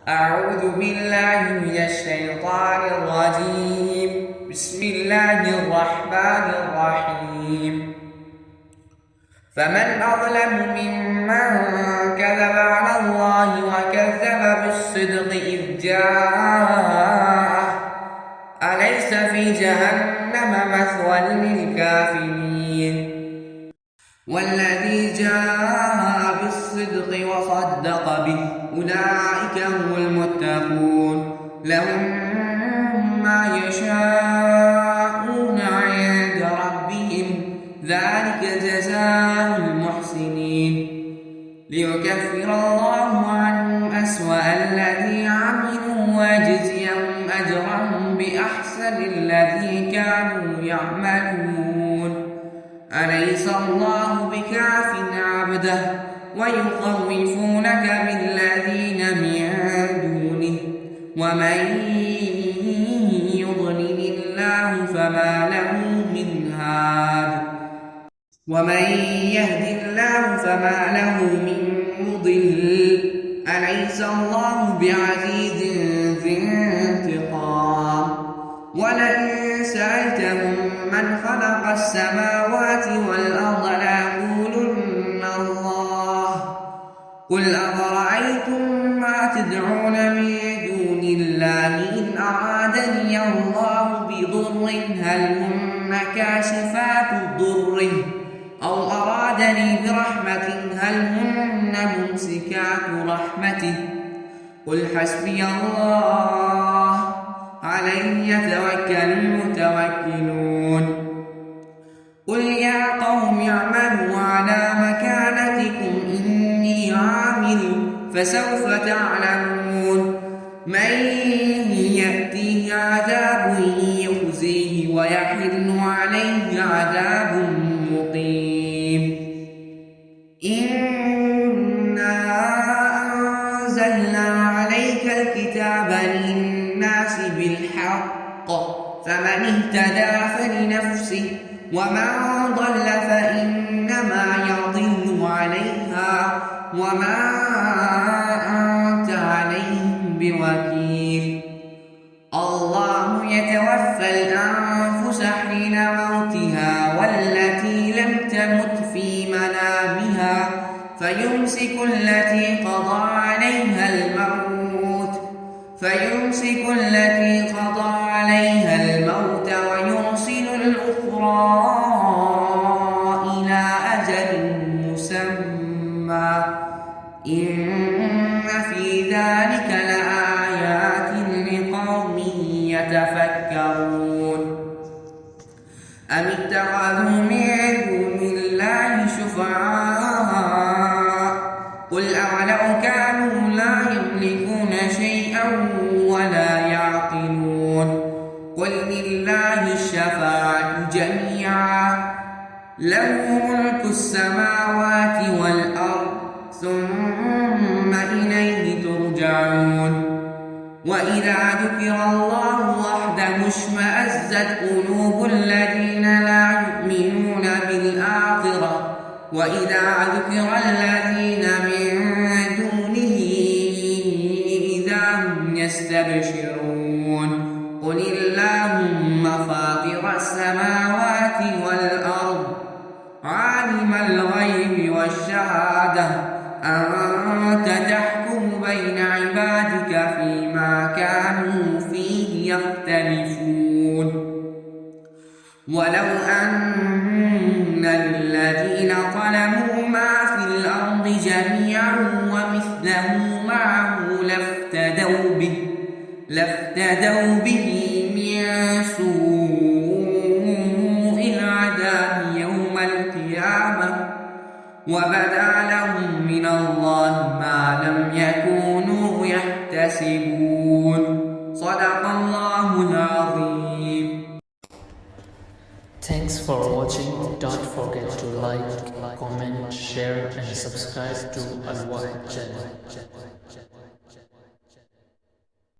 أعوذ بالله من الشيطان الرجيم. بسم الله الرحمن الرحيم. فمن أظلم ممن كذب على الله وكذب بالصدق إذ جاءه أليس في جهنم مثوى للكافرين. والذي جاء بالصدق وصدق به أولئك هم المتقون لهم ما يشاءون عند ربهم ذلك جزاء المحسنين ليكفر الله عنهم أسوأ الذي عملوا ويجزيهم أجرهم بأحسن الذي كانوا يعملون. أليس الله بكاف عبده ويخوفونك بالذين من دونه ومن يضلل الله فما له من هاد ومن يهد الله فما له من مضل. أليس الله بعزيز ذي انتقام. ولئن سألتهم من خلق السماوات والأرض ليقولن الله قل أفرأيتم ما تدعون من دون الله إن أرادني الله بضر هل هن كاشفات ضره أو أرادني برحمة هل هن ممسكات رحمته قل حسبي الله عليه يتوكل المتوكلون. قل يا قوم اعملوا على مكانتكم إني عامل فسوف تعلمون من يأتيه عذاب يخزيه ويحل عليه عذاب مقيم. إنا أنزلنا عليك الكتاب للناس بالحق فمن اهتدى فلنفسه ومن ضل فإنما يضل عليها وما أنت عليهم بوكيل. الله يتوفى الأنفس حين موتها والتي لم تمت في منامها فيمسك التي قضى عليها الموت ويرسل الأخرى إلى أجل مسمى إن في ذلك لآيات لقوم يتفكرون. أم اتخذوا من دون الله شفعاء قل أولو كانوا لا يملكون شيئا ولا يعقلون قل لله الشفاعة جميعا له ملك السماوات والأرض ثم إليه ترجعون. وإذا ذكر الله وحده اشمأزت قلوب الذين لا يؤمنون بالآخرة وإذا ذكر الذين من دونه إذا هم يستبشرون. قل اللهم فاطر السماوات والأرض عالم الغيب والشهادة أنت تحكم بين عبادك فيما كانوا فيه يختلفون. ولو أن للذين ظلموا ما في الأرض جميعا ومثله معه لافتدوا به من سوء العذاب يوم القيامة وبدا لهم من الله ما لم يكونوا يحتسبون. صدق الله العظيم. Thanks for watching. Don't forget to like, comment, share and subscribe to Al Wahid channel.